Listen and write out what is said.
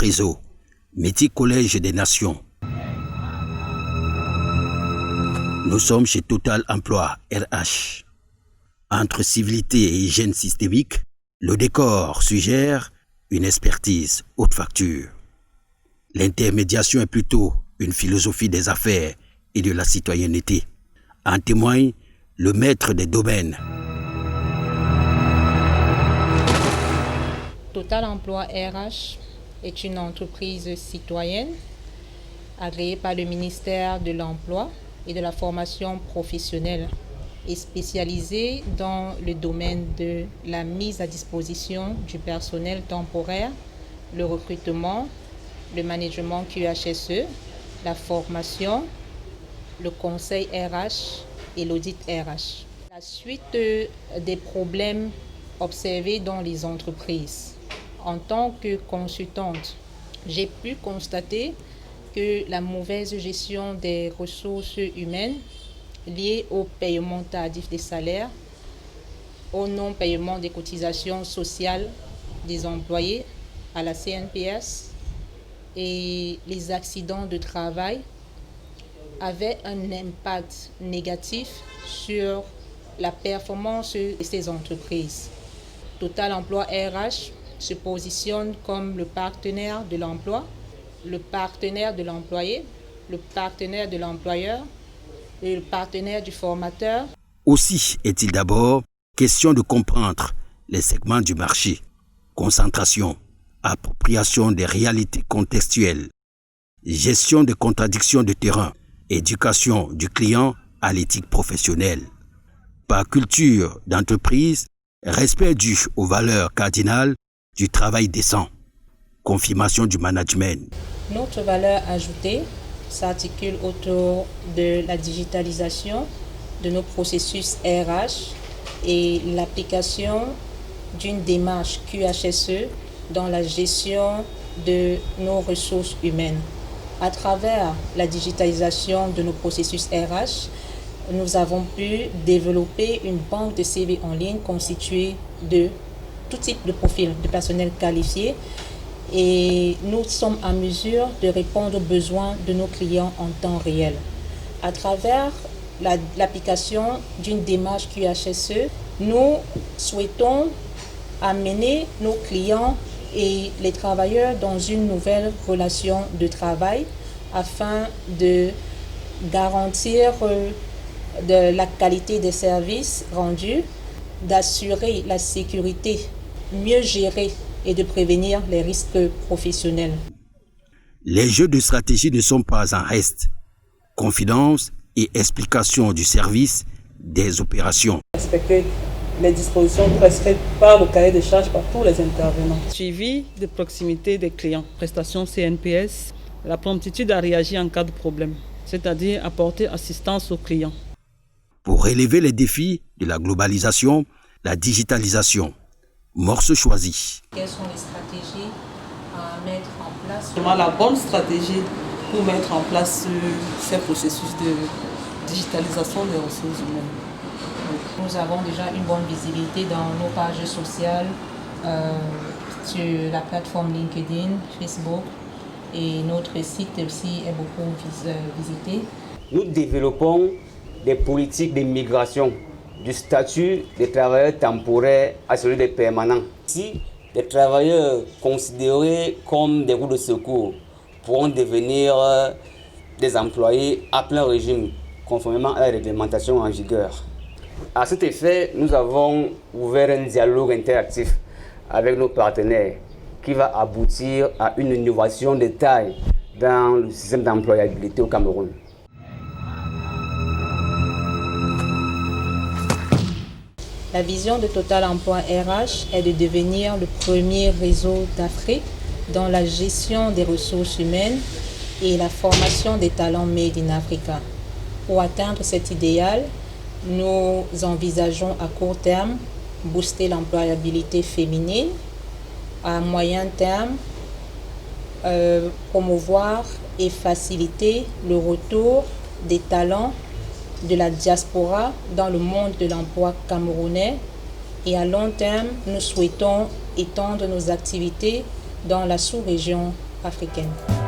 Prézo, mythique collège des nations. Nous sommes chez Total Emploi RH. Entre civilité et hygiène systémique, le décor suggère une expertise haute facture. L'intermédiation est plutôt une philosophie des affaires et de la citoyenneté. En témoigne le maître des domaines. Total Emploi RH est une entreprise citoyenne agréée par le ministère de l'Emploi et de la formation professionnelle et spécialisée dans le domaine de la mise à disposition du personnel temporaire, le recrutement, le management QHSE, la formation, le conseil RH et l'audit RH. La suite des problèmes observés dans les entreprises. En tant que consultante, j'ai pu constater que la mauvaise gestion des ressources humaines liées au paiement tardif des salaires, au non-paiement des cotisations sociales des employés à la CNPS et les accidents de travail avaient un impact négatif sur la performance de ces entreprises. Total Emploi RH se positionne comme le partenaire de l'emploi, le partenaire de l'employé, le partenaire de l'employeur et le partenaire du formateur. Aussi est-il d'abord question de comprendre les segments du marché, concentration, appropriation des réalités contextuelles, gestion des contradictions de terrain, éducation du client à l'éthique professionnelle. Par culture d'entreprise, respect dû aux valeurs cardinales du travail décent, confirmation du management. Notre valeur ajoutée s'articule autour de la digitalisation de nos processus RH et l'application d'une démarche QHSE dans la gestion de nos ressources humaines. À travers la digitalisation de nos processus RH, nous avons pu développer une banque de CV en ligne constituée de tout type de profils de personnel qualifié et nous sommes en mesure de répondre aux besoins de nos clients en temps réel. À travers l'application d'une démarche QHSE, nous souhaitons amener nos clients et les travailleurs dans une nouvelle relation de travail afin de garantir de la qualité des services rendus, d'assurer la sécurité, mieux gérer et de prévenir les risques professionnels. Les jeux de stratégie ne sont pas en reste. Confidence et explication du service des opérations. Respecter les dispositions prescrites par le cahier de charges par tous les intervenants. Suivi de proximité des clients, prestations CNPS, la promptitude à réagir en cas de problème, c'est-à-dire apporter assistance aux clients. Pour relever les défis de la globalisation, la digitalisation, morceau choisi. Quelles sont les stratégies à mettre en place? La bonne stratégie pour mettre en place ces processus de digitalisation des ressources humaines. Nous avons déjà une bonne visibilité dans nos pages sociales, sur la plateforme LinkedIn, Facebook, et notre site aussi est beaucoup visité. Nous développons des politiques de migration du statut des travailleurs temporaires à celui des permanents. Si les travailleurs considérés comme des roues de secours pourront devenir des employés à plein régime, conformément à la réglementation en vigueur. À cet effet, nous avons ouvert un dialogue interactif avec nos partenaires qui va aboutir à une innovation de taille dans le système d'employabilité au Cameroun. La vision de Total Emploi RH est de devenir le premier réseau d'Afrique dans la gestion des ressources humaines et la formation des talents made in Africa. Pour atteindre cet idéal, nous envisageons à court terme booster l'employabilité féminine, à moyen terme promouvoir et faciliter le retour des talents de la diaspora dans le monde de l'emploi camerounais, et à long terme, nous souhaitons étendre nos activités dans la sous-région africaine.